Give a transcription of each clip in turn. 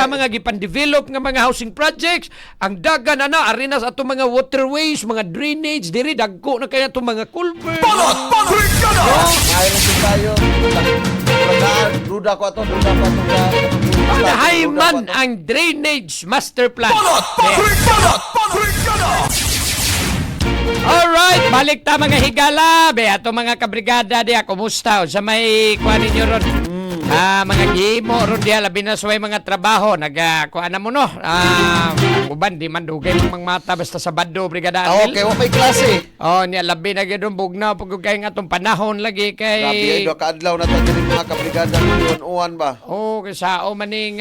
sa mga gipan-develop nga mga housing projects, ang dagan arena sa atong mga waterways, mga drainage, diri dagko na kaya itong mga culvert. Mayroon din tayo. Duda ko ito. Nahayman ang drainage master plan. Alright, balik ta mga higala. Be, ato mga kabrigada diya, kumusta? O sa may kuha ninyo ron? Mga gimo ron diya, labi na suway mga trabaho. Kuha na mo no? Uban, di man dugay mga mata basta sa bado, brigada Anil. Okay, may klase. Niya, labi na gano'n bugnaw. Pag kay nga itong panahon lagi kay... Grabe, do kaadlaw na ito din mga kabrigada. Uwan ba? Kasi maning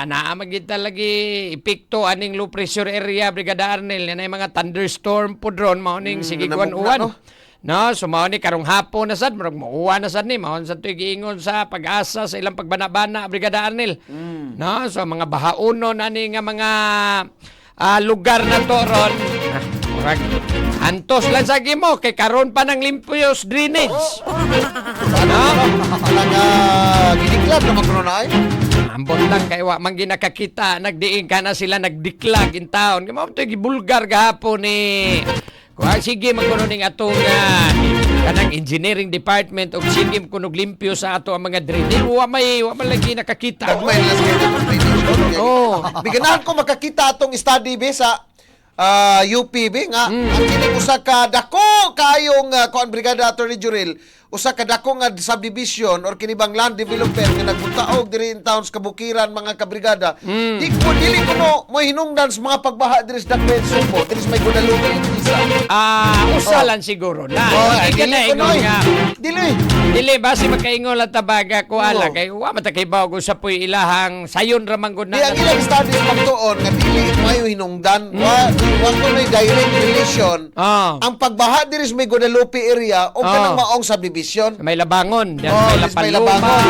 naamagita lagi epekto aning low pressure area, brigada Arnel. Yan ay mga thunderstorm po drone, mauning sige kuan uwan. No, so mao ni karong hapon na sad, murag muuwan na sad ni, mao sa tuy giingon sa pag-asa sa ilang pagbana-bana, brigada Arnel. No, so mga bahaunon ani nga mga lugar na to ron. Murag antos lang sa gimo kay karon pa ng limpyos drainage. Ano? Giniklat na magkununay? Ambot lang kay wa man ginakakita, nagdiin ka na sila nagdiklag in town. Mao to gibulgar gahapon ni sige magkuno ning atong kanang engineering department og sige kunog limpyo sa ato ang mga drainage. Wa man lagi nakakita. May las kayo ng drainage. Biganahan ko makakita atong study be sa UPB nga ang kining usa ka dako kayong kuan brigada Attorney Jurel usa ka dako nga subdivision or kinibang land developer nga nagpuntaog diri in towns kabukiran mga kabrigada dili ko mo hinungdan sa mga pagbaha diri sa Dakbayan Sugbo diri sa may Guadalupe isa usalan siguro na dili basi makaingon la tabaga ko ala kay wa matakay bago sa puy ilahang sayon ra man gud na ang ilang studies pagtuon nga dili mayo hinungdan wa ko may direct relation ang pagbaha diri sa may Guadalupe area o kanang maong subdivision may Labangon, may Labangon.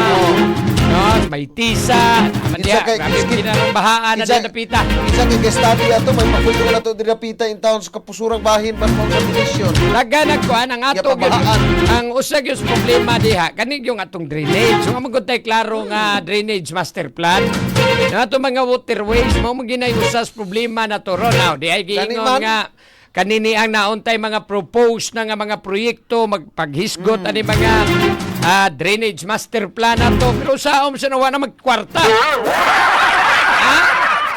May Tisa, kinarong bahaan na napita. Isa kay study ato may pagpulong na to napita in towns kapusurang bahin ba sa subdivision. Laganagkuan ang ato ang usag yung problema diha kanig yung atong drainage. So magud tay klaro nga drainage master plan. Nato mga waterways mao ginay usas problema na to ron. Now, di ay giingon nga kanini ang nauntay mga propose na nga mga proyekto magpaghisgot ani mga drainage master plan nato pero saom sa nawa na magkwarta.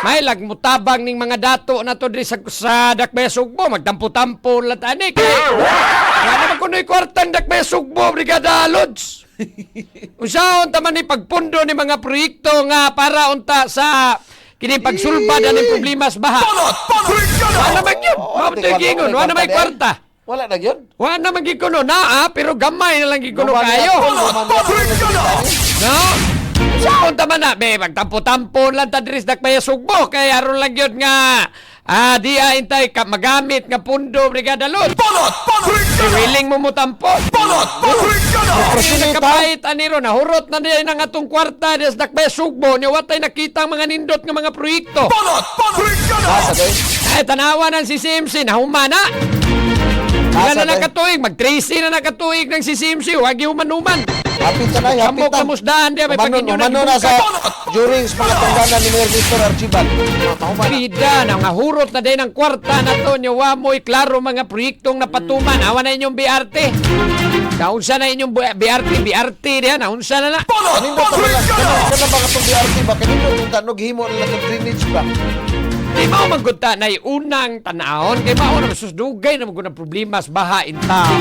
May lagmutabang ning mga dato na to diri sa Dakbayan Sugbo magtampo-tampo lat ani kay wala man kunoy kwartang Dakbayan Sugbo brigada Lods. Usaon ta man ni pagpundo ni mga proyekto nga para unta sa kini pagsulbad ang problema sa baha. Wala naman yun. Wala naman kwarta. Wala na yun? Wala naman gikuno na pero gamay na lang gikuno kayo. No? Saan taman na? Magtampo-tampo lang ta diri sa Dakbayan Sugbo. Kaya aron lang yun nga di intay ka magamit nga pundo brigada Lod. Willing mo mutampo. Kasi nakapait aniro na hurot na diyan ang atong kwarta des Dakbayan Sugbo niya watay nakita ang mga nindot nga mga proyekto. Ay tanawa ng si Simsi na humana. Wala na nakatuig, mag-tracy na nakatuig ng si Simsi, wag yung manuman. Hapit na na, hapit na. Kamusdahan diya, may pagkinyo na na sa during mga tangganan ni Mayor Victor Archibald. Pida, nga hurot na din ang kwarta na to, nyo wamoy, klaro mga proyektong napatuman. Awa na inyong BRT. Naunsa na inyong BRT diyan, naunsa na na. Kanino ba katong BRT ba? Kanino yung tanog himo na ng drainage ba? Di ba maggunta na unang tanahon? Kaya ba na susdugay na maggunang problema sa baha in town.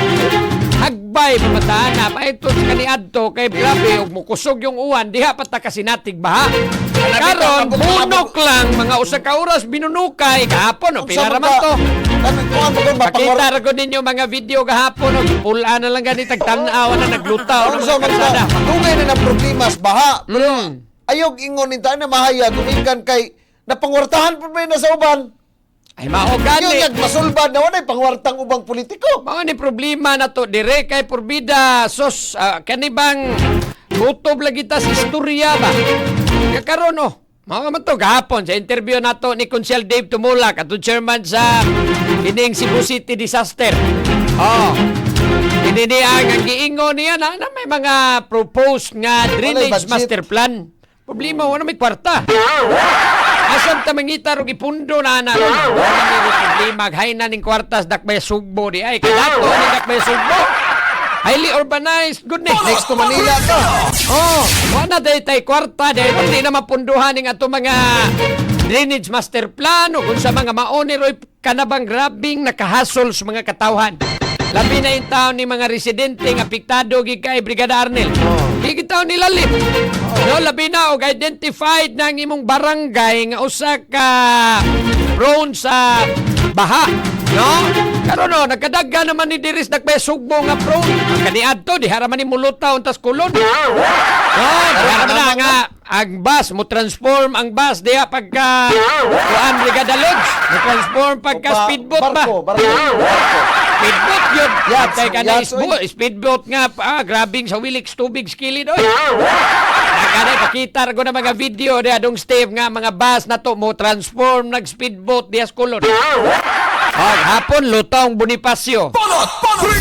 Hagbay, pamataan na. Ito sa kaniadto, kay grabe, huwag mo kusog yung uwan, diha pa ta kasi natig baha. Karon, bunok lang, mga usa ka oras binunukay, kahapon, o pinaraman to. Pakita ko ninyo mga video kahapon, o pula na lang ganit, tagtanaw na naglutaw. Dugay na ng problema sa baha. Pero ayog ingon nita na mahaya, gumikan kay napangwartahan po ba na sa uban? Ay maogani. Yung nagmasulbad na wala pangwartang ubang politiko. Mao ni problema na to dire kay porbida sos kanibang kutob lagi ta sa istorya ba. Karon mao man to gahapon sa interview nato ni Consul Dave Tumulak atong chairman sa kining Cebu City disaster. Hindi ang giingon niya na may mga proposed nga drainage master plan. Problema wala may kwarta. Asam ta mangita ro gipundo na ana. Wala may problema hay na ning kwartas dakbay sugbo di ay kadato ni dakbay sugbo. Highly urbanized, goodness. Next to Manila to. Oh, wala tay kwarta dahil hindi na mapunduhan ng ato mga drainage master plan o kung sa mga maoni ro'y kanabang grabing nakahasol sa mga katawhan. Labi na yung taon ni mga residente ng apektado kay Brigada Arnel. Higitaw nila lip. No, labi na og identified ng imong barangay nga usa ka prone sa baha. No? Karon no, nagkadagga naman ni Diris nagpesugbo nga prone. Ang kaniadto di haraman ni mulutaw tas kulon. No, haraman na nga ang bus mo transform ang bus diha pagka kuan Brigada Lodge. Mo transform pagka speedboat ba? Barko. Speedboat yun. Yachts, Kaya ka na yachts, speedboat nga, grabing sa Wilix, tubig skilid, oy. Nagkanay, pakita ko na mga video di adong Steve nga, mga bus na to mo transform nag-speedboat diya sa kulon. Hapon, lutaw ang Bonifacio.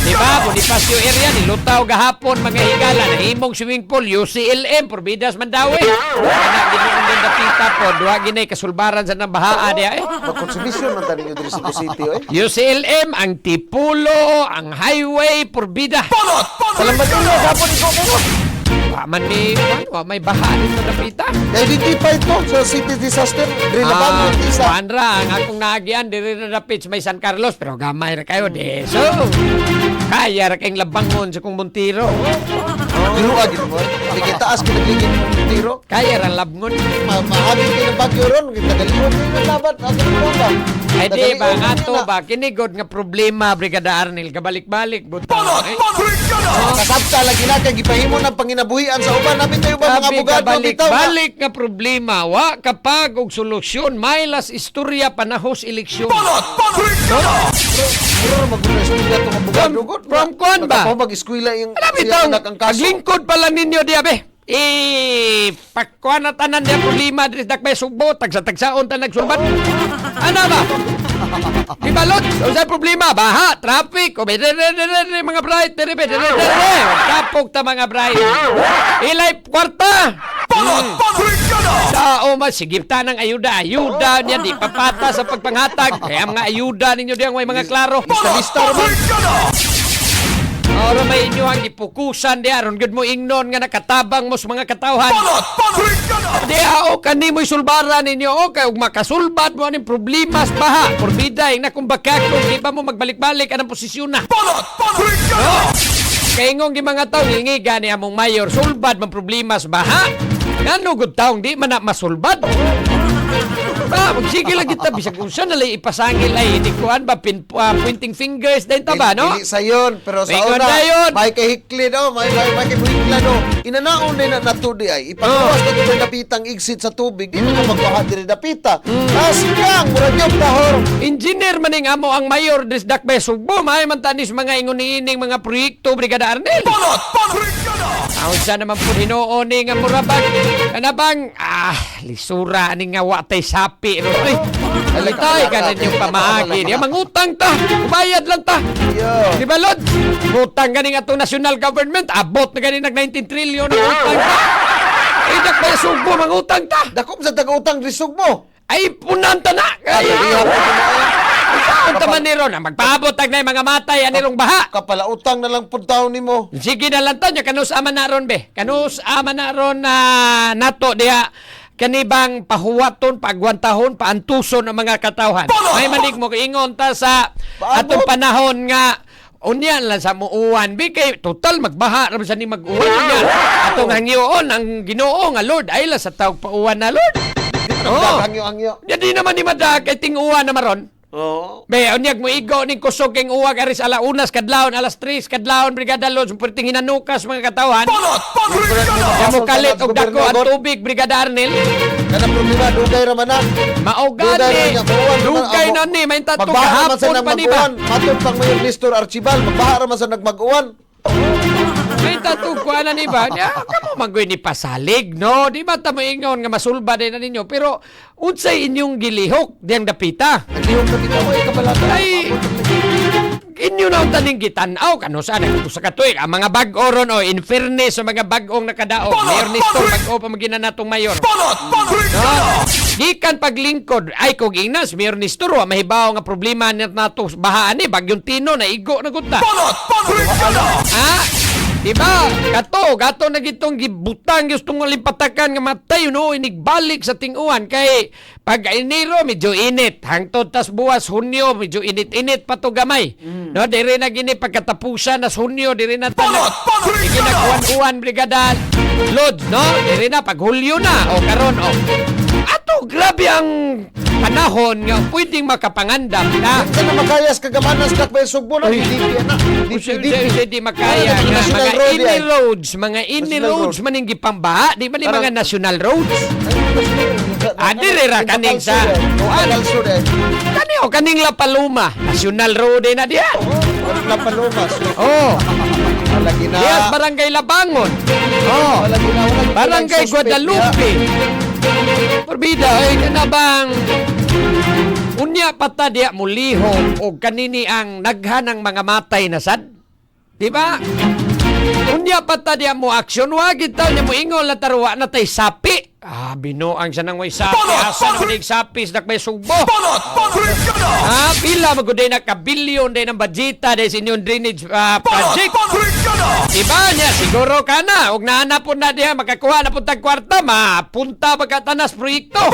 Diba? Bonifacio area, nilutaw gahapon, mga higala, na imong swimming pool, UCLM, Porbidas, Mandawi. Anak, ginoon din napita po, duha ginay kasulbaran sa nabahaa diya, Magkonsumisyon man tayo diri sa City, oy. UCLM, ang Tipulo, ang Highway, Porbida. Salamat ulo, gapon ikaw mo. Man may baha dito napita. Na-identify to sa city disaster. Diri na ba yung isa? Pandra, ang akong naagian, diri na napit sa may San Carlos, pero gamay ra kayo, deso. Kaya ra kayong labangon sa kong Montiro. Giluag yun mo. Sige, taas kinagligid ng tiro. Kaya ra labngon. Mahabit kayo ng bagyo ron. Tagaliwan kayo ng labat. Ang mo ba? Ay di ba, nga to ba, kinigod nga problema, Brigada Arnel, kabalik-balik, buto. Kasabta lagi na kay gipahimo ng panginabuhian sa uban. Namin tayo ba mga abogado bitaw? Balik nga problema, wa kapag og solusyon, may las istorya panahos eleksyon. Pero mag-eskwela itong abogado. From kuan ba? Ako mag-eskwela yung Alam siya ito, anak ang kaso. paglingkod pala ninyo diya be. Pakkuan na tanan diya problema diri dakbay sugbo tagsa-tagsaon ta nagsulbat. Ano ba? Di balot, sa problema, baha, traffic, o mga bright, tapok ta mga bright. Ilay kwarta. Sao masigipta ng ayuda niya di papata sa pagpanghatag. Kaya mga ayuda ninyo diyan may mga klaro. Lista naman. Oro may inyo ang ipukusan di aron gud mo ingnon nga nakatabang mo sa mga katawhan. Di o kani mo'y sulbaran ninyo o kay ug makasulbat mo aning problema sa baha. Porbida ing nakumbakak kung di ba mo magbalik-balik anang posisyon na. Kay ingong mga tawo hingi gani among mayor sulbad man problema sa baha. Ngano gud taong di man na masulbad. Magsige lang kita bisag kung saan nalay ipasangil ay hindi kuan ba pointing fingers din ta ba no? Dili sa yon, pero sa Ingon una na yun. may kahikli no, may kahikli no. Inanaon din na natudi ay ipagawas na dito napitang exit sa tubig. Di na magbaha diri napita. Askang murag yung tahor. Engineer maning amo ang mayor des Dakbay Sugbo may man tanis mga ingon niining mga proyekto Brigada Arnel. Aun sa naman po hinuon ni nga murabag kanabang lisura ani nga watay sapi ro. Alitay ka ninyong pamaagi. Di mangutang ta. Bayad lang ta. Yo. Di ba, Lod? Utang ganing atong national government. Abot na ganing nag 19 trillion na utang ta. Ay, Dakbay Sugbo, mangutang ta. Dako sa tag-utang risog mo. Ay, punan ta na. Kaya, punta man ni Ron. Magpaabot tag na yung mga matay. Anirong baha. Kapala utang na lang pud taon nimo. Sige na lang to. Kanus ama na ron, be. Kanus ama na ron na nato diha. Kanibang pahuwaton, pagwantahon, paantuson ang mga katawhan. May manig mo ingon ta sa atong panahon nga unyan lang sa muuwan. Bikay, total magbaha naman sa ni mag-uwan niya. Atong hangyoon, ang Ginoo nga Lord, ay lang sa tawag pauwan na Lord. Hangyo-hangyo. Di naman ni madag, kay ting-uwan na maron. Oo. Be, unyag mo igo ning kusog keng uwag aris alaunas kadlawon alas 3 kadlawon Brigada Lodge perting hinanukas mga katawhan. Damo kalit og dako ang tubig Brigada Arnel. Kana problema dugay ra man na. Maugani. Dugay na ni may tatong Magbaha man sa kahapon pa ni ba. nagmag-uwan. Matod pang mayor Nestor Archibal, magbaha ra man sa nagmag-uwan. May tatong kuha na ni ba. Kamo manggoy ni pasalig no. Di ba ta maingon nga masulba din na ninyo pero unsay inyong gilihok diyang dapita. Naglihok na kita mo kabalata. Ay, inyo na ang taning gitanaw kano sa sa katuig ang mga bag-o ron o in fairness sa mga bag-ong nakadaog. Mayor Nestor bag-o pa magina natong mayor. No? Gikan paglingkod ay kung ingnas Mayor Nestor wa mahibaw nga problema nato bahaan ni bagyong Tino na igo na gud ta. Diba? Gato na gitong gibutang gustong limpatakan nga matay no inigbalik sa tinguan kay pag Enero medyo init hangtod tas buwas Hunyo medyo init-init pa to gamay. No dire na gini pagkatapusan nas Hunyo dire na tanag. Sige na kuwan-kuwan brigada Lods no dire na pag Hulyo na o karon o. Ato grabe ang panahon nga pwedeng makapangandam na. Saan na makayas kagamanas na may sugbo na hindi na. Hindi makaya nga mga ini roads maning gipambaha di ba ni mga national roads dire ra kaning sa kaning La Paloma national road na diha La Paloma lagi na diha barangay Labangon barangay Guadalupe Porbida kanabang unya pata diha mulihong og kanini ang naghanang mga matay na sad di ba? Unya pata diya mo aksyon wag itaw niya mo ingol na tarwa na tay sapi. Binuang siya nang may sapi. Asa na manig sapi sa may sugbo. Pila maguday na kabilyon day ng budgeta day sa inyong drainage project. Diba niya? Siguro ka na. Huwag nahanapon na diya. Makakuha na punta kwarta. Mapunta magkatanas proyekto.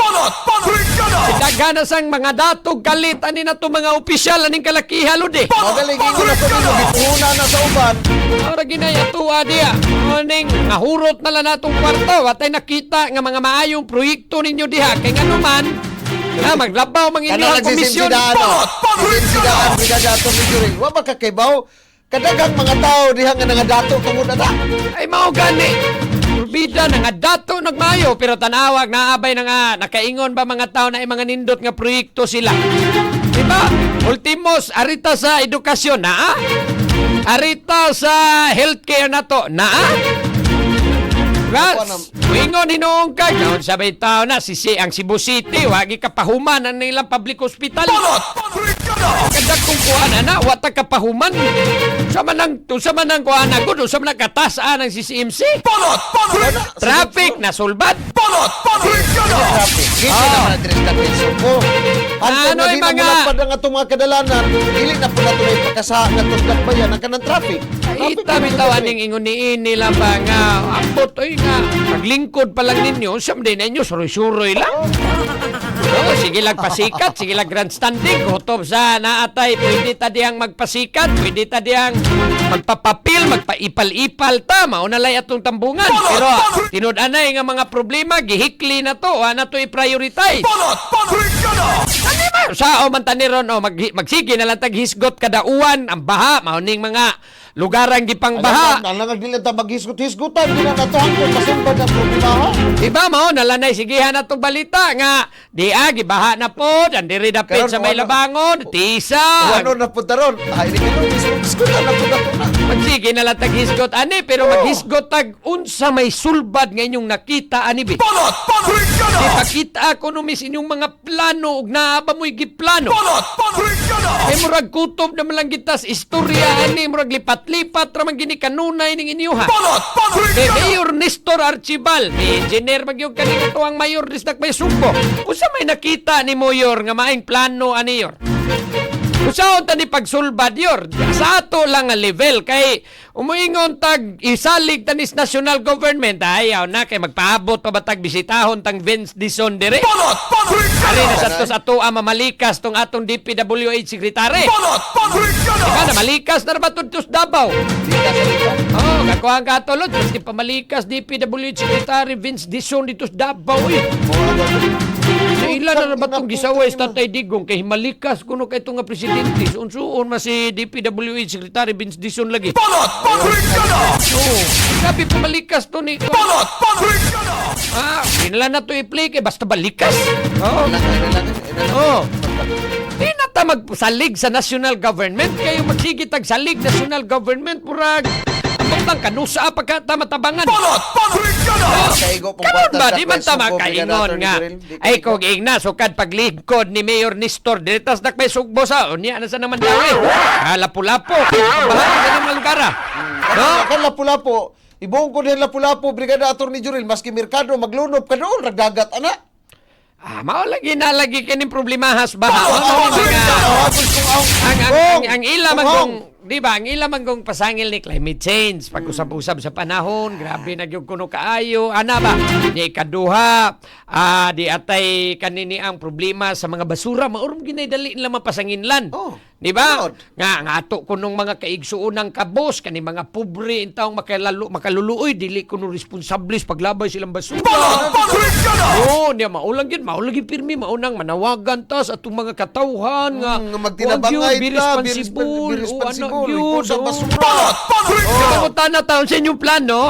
Sidagana sang mga datog kalit. Ani na to mga opisyal. Aning kalakihalo di. Magaligin ko na ito nino. Gipuhuna na sa uban. Ora ginaya tuwa diya. Aning nahurot na lang natong kwarta. Watay nakita nga mga maayong proyekto ninyo diha. Kaya nga naman, maglabaw manginihang komisyon. Sisinsidaan, brigada ni Juring. Wa ba kakaibaw? Kadagang mga tao diha nga nga dato tungod na ta. Ay mao gani. Bida na nga dato nagmayo pero tanawag naabay na nga nakaingon ba mga tao na ay mga nindot nga proyekto sila. Diba? Ultimos arita sa edukasyon na arita sa healthcare na to na Ras, wingon hinoong kag naon sabay tao na ang Cebu City wagi kapahuman ang nilang public hospital. Kada kung kuha na wata kapahuman. Sama nang kuha na gud sa man katasaan ng CCMC. Traffic na sulbad. Traffic. Hindi naman address na pinsuko. Ano yung mga mga itong mga kadalanan, dili na po na ito na ipakasa nga itong bayan ang kanang traffic. Itabi-tawan ng ingon ni nila ba nga ambot ay nga maglingkod pa lang ninyo siyam din ninyo suroy-suroy lang. Sige lang pasikat, sige lang grandstanding kutob sa naatay pwede ta diyang magpasikat, pwede ta diyang magpapapil, magpaipal-ipal ta maunalay atong tambungan pero tinud-anay nga mga problema gihikli na to na to i-prioritize. Sa man taniron magsige na lang taghisgot kada uwan ang baha mauning mga lugarang gipang baha. Alam dili ta maghisgot-hisgotan di na natuhan kung masumbad ang problema. Diba mao nalanay sigihan atong balita nga gibaha na pod andiri dapit sa may Labangon tisa. Ano na pud taron? Ay dili ko hisgot-hisgotan na pud na. Magsige na lang taghisgot ani pero maghisgot tag unsa may sulbad nga inyong nakita ani bi. Di pakita ko no mis inyong mga plano ug naa ba mo'y giplano. Ay murag kutob na malang gitas istorya ani murag lipat ramang gini kanunay ning inyuha. Mayor Nestor Archibal, engineer magyug kanino tuang mayor distak may sumbo. Usa may nakita ni Mayor nga maing plano ani yor. Usaon ta ni pagsulbad yor. Sa ato lang nga level kay umuingon tag isalig tanis national government ayaw na kay magpaabot pa batag bisitahon tang Vince Dizon dire. Ari na sa ato mamalikas tong atong DPWH secretary. Diba na malikas na ba tos Davao? Kakuha ka tulod kasi pamalikas DPWH secretary Vince Dizon dito sa Davao Sa ilan na ba itong gisaway sa Tatay Digong kay himalikas kuno kay itong nga presidente unsuon ma si DPWH secretary Vince Dizon lagi. Sabi pamalikas to ni pinala na to i-play kay basta balikas. Di na ta magsalig sa national government kayo magsigitag salig national government murag ang lamang kanusa pagkata matabangan. Kaigo pong Karon ba, kwarta di man sa tama Sugbo, Brigada kaingon Attorney nga. Jurel. Di Ay, kaigo. kung igna, sukad paglingkod ni Mayor Nestor, diretas dakbay sugbo sa, unya na sa naman daw eh. Lapu-lapo, bahala ka ng lugar ah. No? Kan lapu-lapo. Ibuong ko din lapu-lapo, Brigada Attorney Jurel, maski merkado maglunop ka doon, ragdagat ana. Mao lagi na lagi kining problema has baha. Mao ang ila man kung di ba ang ila man kung pasangil ni climate change pag-usab-usab sa panahon grabe na gyud kuno kaayo ana ba ni ikaduha di atay kanini ang problema sa mga basura maurom ginay dali nila mapasanginlan. Di ba? Nga ato kunong mga kaigsuunang kabos kani mga pobre intawong makaluluoy dili kuno responsable sa paglabay silang basura. Niya maulang gid pirmi maunang manawagan ta sa atong mga katawhan nga magtinabangay be ta, responsible be responsible, yun, sa basura. Kamutan na taon sa inyong plano.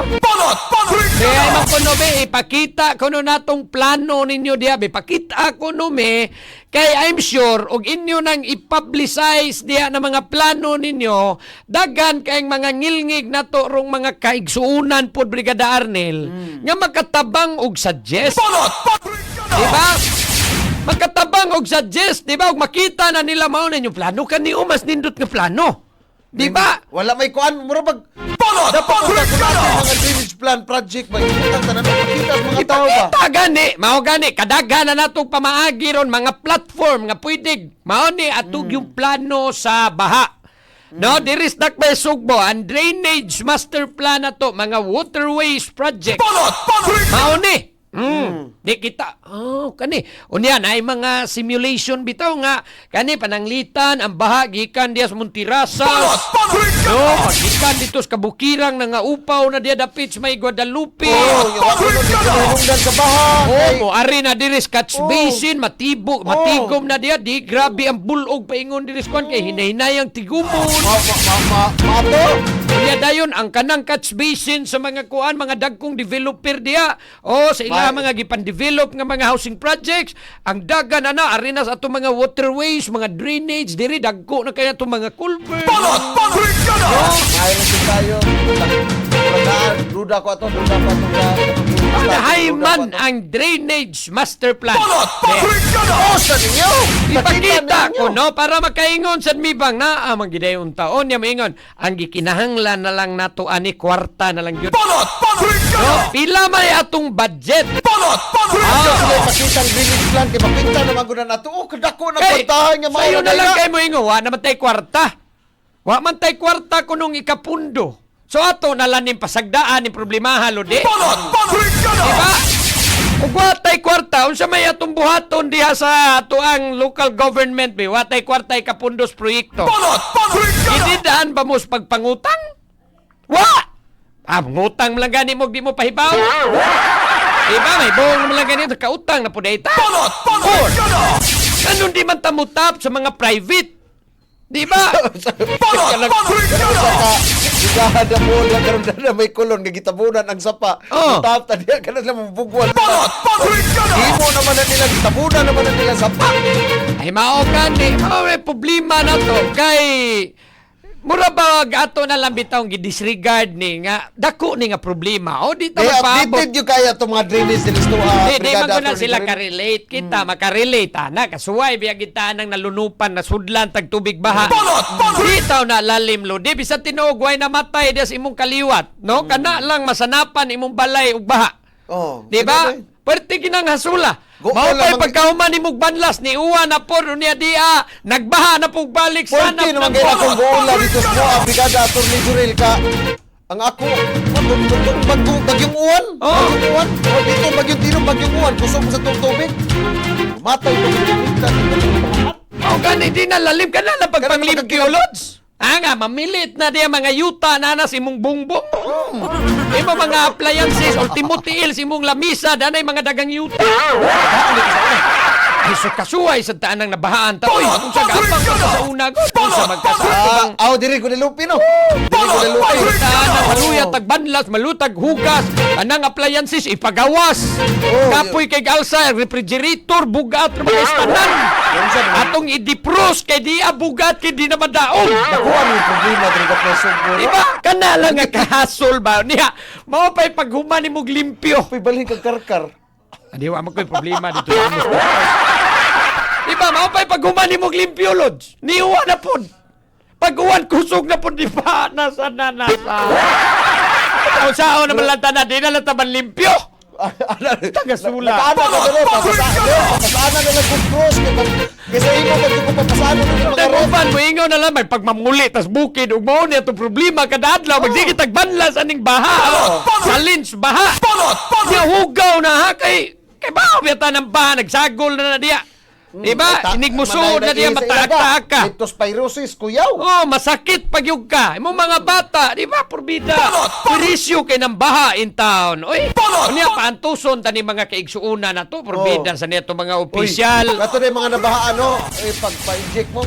Kaya man kuno be ipakita kuno natong plano ninyo diha be pakita kuno me kay I'm sure og inyo nang i-publicize diha na mga plano ninyo dagan kayong mga ngilngig nato rong mga kaigsuunan pod Brigada Arnel nga makatabang og suggest. Di ba? Magkatabang og suggest, di ba? Og makita na nila mao na yung plano kaniyo mas nindot nga plano. Di ba? Wala may kuan, mura pag dapat ko mga drainage plan project ba ibutan tanan makita sa mga tao ba. Ipakita gani, mao gani kadaghan na natong pamaagi ron mga platform nga pwede mao ni atog yung plano sa baha. No, diris dakbay Sugbo ang drainage master plan na to mga waterways project. Mao ni. Di kita. Kani. Unya na ay mga simulation bitaw nga kani pananglitan ang baha gikan diya sa Muntirasas. No, gikan dito sa kabukirang na nga upaw na diya dapit sa may Guadalupe. Yung ako no dito sa baha. Mo ari na diri sa catch basin matigom na diya di grabe ang bulog paingon diri sa kwan kay hinahinayang tigumon. Mato. Unya dayon ang kanang catch basin sa mga kuan mga dagkong developer diya. Sa ilang mga gipan-develop nga mga housing projects, ang dagan ana ari na sa ato mga waterways, mga drainage diri dagko na kaya ato mga culvert. Mayroon din tayo. Duda ko ato. Nahayman ang drainage master plan. Sa ninyo. Ipakita ko no para makaingon sa mibang na magidayon taon niya maingon ang gikinahanglan na lang nato ani kwarta na lang yun. No, pila may atong budget. Pakita ang drainage plan kay mapinta naman ko na nato. Kadako na kwartahan nga sayo na lang kay mo ingon wa naman tay kwarta. Wa man tay kwarta kunong ikapundo. So ato na lang ning pasagdaan ning problema lodi. Diba? Ug watay kwarta unsa may atong buhaton diha sa tuang local government be watay kwarta ikapundos proyekto. Ididaan ba mo sa pagpangutang? Wa! Ngutang lang gani mo di mo pahibaw. Diba may buong lang gani kautang na pudayta. Ganun di man tamutap sa mga private. Diba? Igahan na mo lang karon na may kulon nga gitabunan ang sapa. Tap ta diya kana lang mabugwal. Imo naman na nila gitabunan naman na nila sapa. Ay mao gani, mao may problema na to kay mura ba ato na lang bitaw gidisregard ni nga dako ni nga problema o di ta magpaabot. Updated yung kaya itong mga drainage nila Di man ko na sila ka-relate kita makarelate na kasuway biya kita nang nalunupan na sudlan tag tubig baha. Di taw na lalim lo di bisan tinuog way namatay des imong kaliwat no kana lang masanapan imong balay ug baha. Di ba? Perti kinang hasula. Maupay pagkahuman ni Mugbanlas ni Uwa na po niya dia nagbaha na pong balik sa hanap ng polo. Kung buula dito sa mga Brigada Attorney Jurel ka ang ako bagyong uwan. Bagyong uwan. Dito bagyong tinong bagyong uwan. Kusog sa tubig. Matay ko. Gani di na lalim ka na pagpanglim kiolods. Nga, mamilit na diya mga yuta na si mong bungbong. Imo mga appliances, ultimo tiil si mong lamisa, danay mga dagang yuta. Ay, kasukasuhay sa taan ng nabahaan ta. Uy, kung sa gapang pa sa una ko, kung sa magkasakang Diri ko nilupi, no? Diri ko nilupi. taan ng maluya, tagbanlas, malutag, hugas, anang appliances, ipagawas. Kapoy kay alsa, refrigerator, bugat, mga istanan. Atong i-defrost kay di bugat, kay di naman daong. Ako ang problema diri ka preso ko. Diba? Kanala nga kahasol ba? Niya, mao pa'y paghuman ni mong limpyo. Pay balhin kag karkar. Di wa mo ko'y problema dito sa amos. Diba? Mao pa'y paghuman ni mong limpyo, Lods. Niwa na po. Pag-uwan, kusog na po, di ba? Nasa. Sao naman lang tanan, di na lang taman limpyo. Tagasula. Paano ka dali? Paano na nag-cross? Kasi imo ko papasano ng mga red. Taguban mo, ingaw na lang, may pagmamuli, tas bukid, ug mao niya itong problema kada adlaw, magsigit tagbanlas aning baha. Sa lins, baha. Diya hugaw na ha, kay bahaw yata ng baha, nagsagol na diya. Diba? Inigmuso na diya, mataak-taak ka. Leptospirosis, kuyaw. Oh, masakit pag yung ka. Imong mga bata, di ba, porbida. Perisyo kay ng baha in town. Uy, niya paantuson tani mga kaigsuuna na to, porbida sa neto mga opisyal. Kato na yung mga nabaha, pagpa-inject mo.